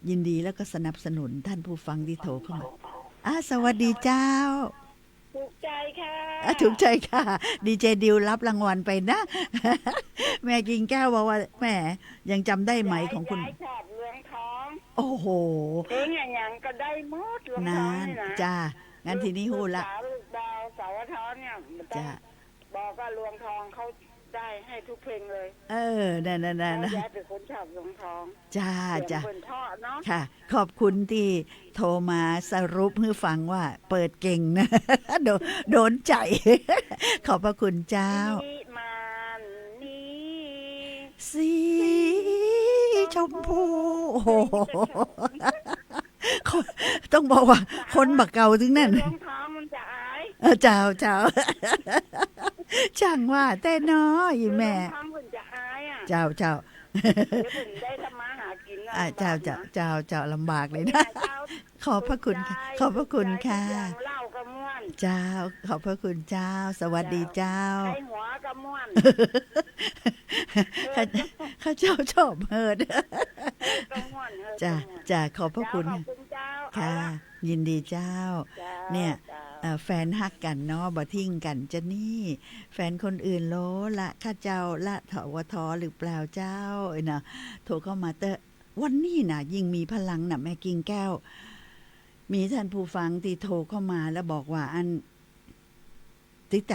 Speaker 6: ยินดีแล้วก็สนับสนุนท่านผู้ฟังที่โทรเข้ามาสวัสดีเจ้า
Speaker 7: ถูกใจค่ะ
Speaker 6: ถูกใจค่ะดีเจดิวรับรางวัลไปนะแม่กิ่งแก้วบอกว่าแม่ยังจำได้ไหมของคุณ
Speaker 7: ยายชอบเรืองทอง
Speaker 6: โอ้โห
Speaker 7: เพลงอย่างก็ได้หมดเรืองทองนี่นะ
Speaker 6: จ้างั้นทีนี้ฮู้ละ
Speaker 7: ลูกดาวเสาวทองเนี่ยจ้าบอกว่าเรืองทองเขาได้ให้ทุกเพลงเลย
Speaker 6: นั่น
Speaker 7: ยายเป็นคนชอบเรืองทอง
Speaker 6: จ้า
Speaker 7: เป็นท่อเนาะ
Speaker 6: ค่ะขอบคุณที่โทรมาสรุปให้ฟังว่าเปิดเก่งนะโดนใจขอบพระคุณเจ้าสีชมพูโอ้โหต้องบอกว่าคนบักเก่าถึงนั่นเจ้าช่างว่าแต่น้อยแม่เจ้าเจ้าลำบากเลยนะขอบพระคุณค่ะเจ้าขอบพระคุณเจ้าสวัสดีเจ้า
Speaker 7: ใช้หัวกระม่วน
Speaker 6: ข้าเจ้าชอบเฮิดจ้าขอบพระคุณค่ะยินดีเจ้าเนี่ยแฟนฮักกันเนาะบ่ทิ้งกันจะนี่แฟนคนอื่นโลละข้าเจ้าละถวทหรือเปล่าเจ้านะโทรเข้ามาเตอวันนี้นะยิ่งมีพลังนะแม่กิ่งแก้วมีท่านผู้ฟังที่โทรเข้ามาแล้วบอกว่าอันติดใ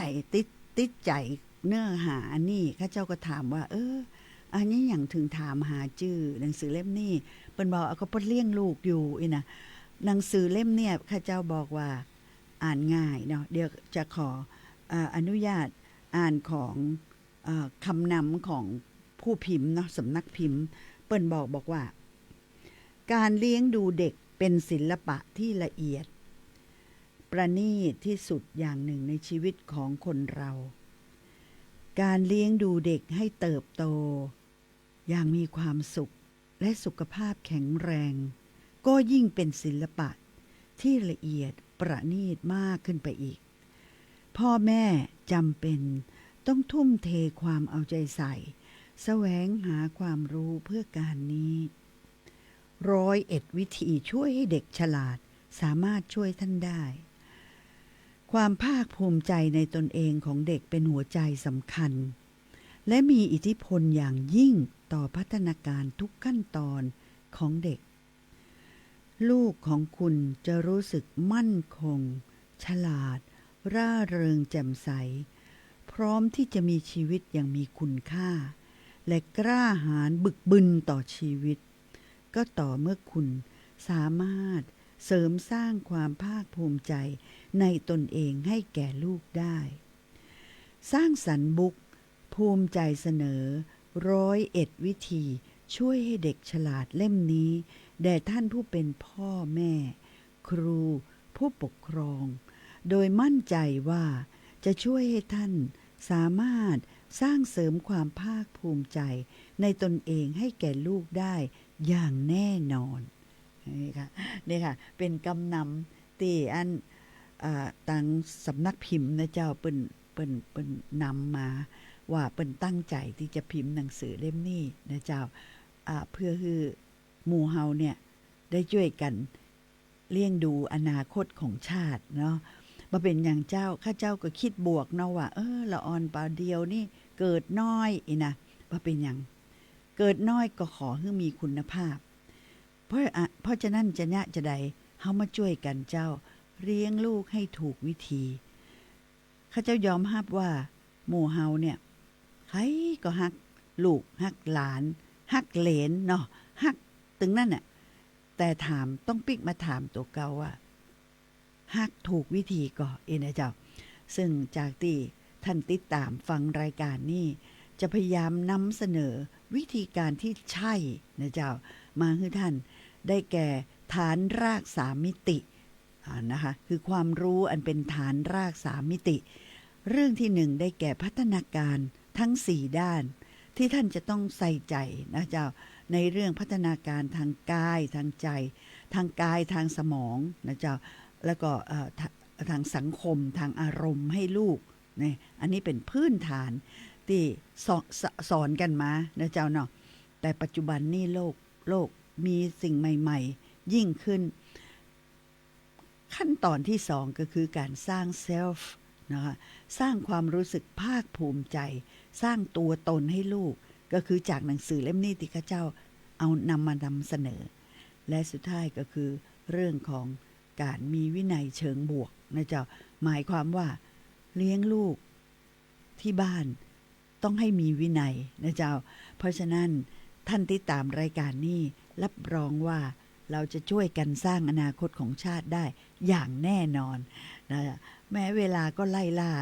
Speaker 6: จเนื้อหาอันนี้ข้าเจ้าก็ถามว่าอันนี้อย่างถึงถามหาชื่อหนังสือเล่มนี้เปิ้นบอกก็เปิ้นเลี้ยงลูกอยู่นะหนังสือเล่มเนี่ยข้าเจ้าบอกว่าอ่านง่ายเนาะเดี๋ยวจะขออนุญาตอ่านของคำนำของผู้พิมพ์เนาะสำนักพิมพ์เปิ้นบอกว่าการเลี้ยงดูเด็กเป็นศิลปะที่ละเอียดประณีตที่สุดอย่างหนึ่งในชีวิตของคนเราการเลี้ยงดูเด็กให้เติบโตอย่างมีความสุขและสุขภาพแข็งแรงก็ยิ่งเป็นศิลปะที่ละเอียดประณีตมากขึ้นไปอีกพ่อแม่จำเป็นต้องทุ่มเทความเอาใจใส่แสวงหาความรู้เพื่อการนี้101 วิธีช่วยให้เด็กฉลาดสามารถช่วยท่านได้ความภาคภูมิใจในตนเองของเด็กเป็นหัวใจสำคัญและมีอิทธิพลอย่างยิ่งต่อพัฒนาการทุกขั้นตอนของเด็กลูกของคุณจะรู้สึกมั่นคงฉลาดร่าเริงแจ่มใสพร้อมที่จะมีชีวิตอย่างมีคุณค่าและกล้าหาญบึกบึนต่อชีวิตก็ต่อเมื่อคุณสามารถเสริมสร้างความภาคภูมิใจในตนเองให้แก่ลูกได้สร้างสรรค์บุ๊กภูมิใจเสนอ101 วิธีช่วยให้เด็กฉลาดเล่มนี้แด่ท่านผู้เป็นพ่อแม่ครูผู้ปกครองโดยมั่นใจว่าจะช่วยให้ท่านสามารถสร้างเสริมความภาคภูมิใจในตนเองให้แก่ลูกได้อย่างแน่นอนนี่ค่ะเป็นกำนำที่อัน ต่างสำนักพิมพ์นะเจ้าเปิ้นนำมาว่าเปิ้นตั้งใจที่จะพิมพ์หนังสือเล่มนี้นะเจ้าเพื่อให้หมู่เฮาเนี่ยได้ช่วยกันเลี้ยงดูอนาคตของชาติเนาะบ่เป็นอย่างเจ้าข้าเจ้าก็คิดบวกเนาะว่าละออนปาเดียวนี่เกิดน้อยอีนะบ่เป็นหยังเกิดน้อยก็ขอให้มีคุณภาพเพราะฉะนั้นจะใดเฮามาช่วยกันเจ้าเลี้ยงลูกให้ถูกวิธีข้าเจ้ายอมรับว่าหมู่เฮาเนี่ยใครก็ฮักลูกฮักหลานฮักเหลนเนาะฮักตึงนั่นน่ะแต่ถามต้องปิกมาถามตัวเก่าว่าฮักถูกวิธีก่อนะเจ้าซึ่งจากที่ท่านติดตามฟังรายการนี้จะพยายามนำเสนอวิธีการที่ใช่นะเจ้ามาให้ท่านได้แก่ฐานราก3มิตินะคะคือความรู้อันเป็นฐานราก3มิติเรื่องที่1ได้แก่พัฒนาการทั้ง4ด้านที่ท่านจะต้องใส่ใจนะเจ้าในเรื่องพัฒนาการทางกายทางใจทางกายทางสมองนะเจ้าแล้วก็ทางสังคมทางอารมณ์ให้ลูกนี่อันนี้เป็นพื้นฐานที่สอนกันมานะเจ้าเนาะแต่ปัจจุบันนี่โลกมีสิ่งใหม่ๆยิ่งขึ้นขั้นตอนที่2ก็คือการสร้างเซลฟ์นะคะสร้างความรู้สึกภาคภูมิใจสร้างตัวตนให้ลูกก็คือจากหนังสือเล่มนี้ที่ข้าเจ้าเอานำเสนอและสุดท้ายก็คือเรื่องของการมีวินัยเชิงบวกนะเจ้าหมายความว่าเลี้ยงลูกที่บ้านต้องให้มีวินัยนะเจ้าเพราะฉะนั้นท่านที่ตามรายการนี้รับรองว่าเราจะช่วยกันสร้างอนาคตของชาติได้อย่างแน่นอนนะแม้เวลาก็ไล่ล่า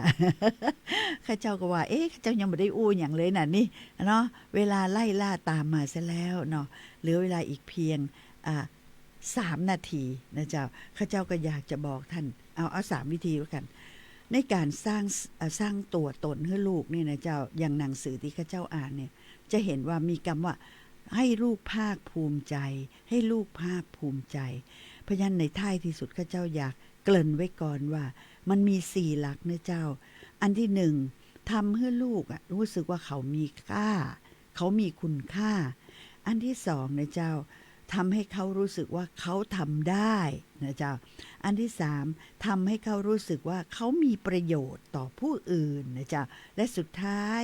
Speaker 6: ข้าเจ้าก็ว่าข้าเจ้ายังไม่ได้อู้อย่างเลยน่ะนี่เนาะเวลาไล่ล่าตามมาซะแล้วเนาะเหลือเวลาอีกเพียง3 นาทีนะเจ้าข้าเจ้าก็อยากจะบอกท่านเอา3 วิธีแล้วกันในการสร้างตัวตนให้ลูกนี่นะเจ้าอย่างหนังสือที่ข้าเจ้าอ่านเนี่ยจะเห็นว่ามีคำว่าให้ลูกภาคภูมิใจให้ลูกภาคภูมิใจเพราะฉะนั้นในท้ายที่สุดข้าเจ้าอยากเกริ่นไว้ก่อนว่ามันมี4 หลักนะเจ้าอันที่1ทำให้ลูกรู้สึกว่าเขามีค่าเขามีคุณค่าอันที่2นะเจ้าทำให้เขารู้สึกว่าเขาทำได้นะเจ้าอันที่3ทำให้เขารู้สึกว่าเขามีประโยชน์ต่อผู้อื่นนะเจ้าและสุดท้าย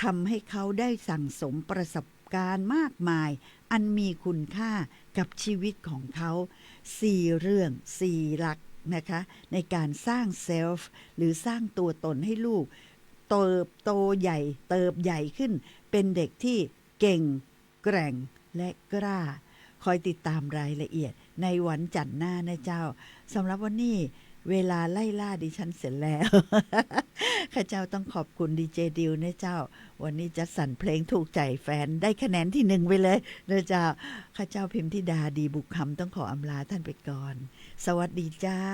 Speaker 6: ทำให้เขาได้สั่งสมประสบการณ์มากมายอันมีคุณค่ากับชีวิตของเขา4 เรื่อง4 หลักนะคะในการสร้างเซลฟ์หรือสร้างตัวตนให้ลูกเติบใหญ่ขึ้นเป็นเด็กที่เก่งแกร่งและกล้าคอยติดตามรายละเอียดในวันจันทร์หน้านะเจ้าสำหรับวันนี้เวลาไล่ล่าดิฉันเสร็จแล้ว ข้าเจ้าต้องขอบคุณดีเจดิวนะเจ้าวันนี้จะสั่นเพลงถูกใจแฟนได้คะแนนที่1ไปเลยนะเจ้าข้าเจ้าพิมพ์ธิดาดีบุกคำต้องขออำลาท่านไปก่อนสวัสดีเจ้า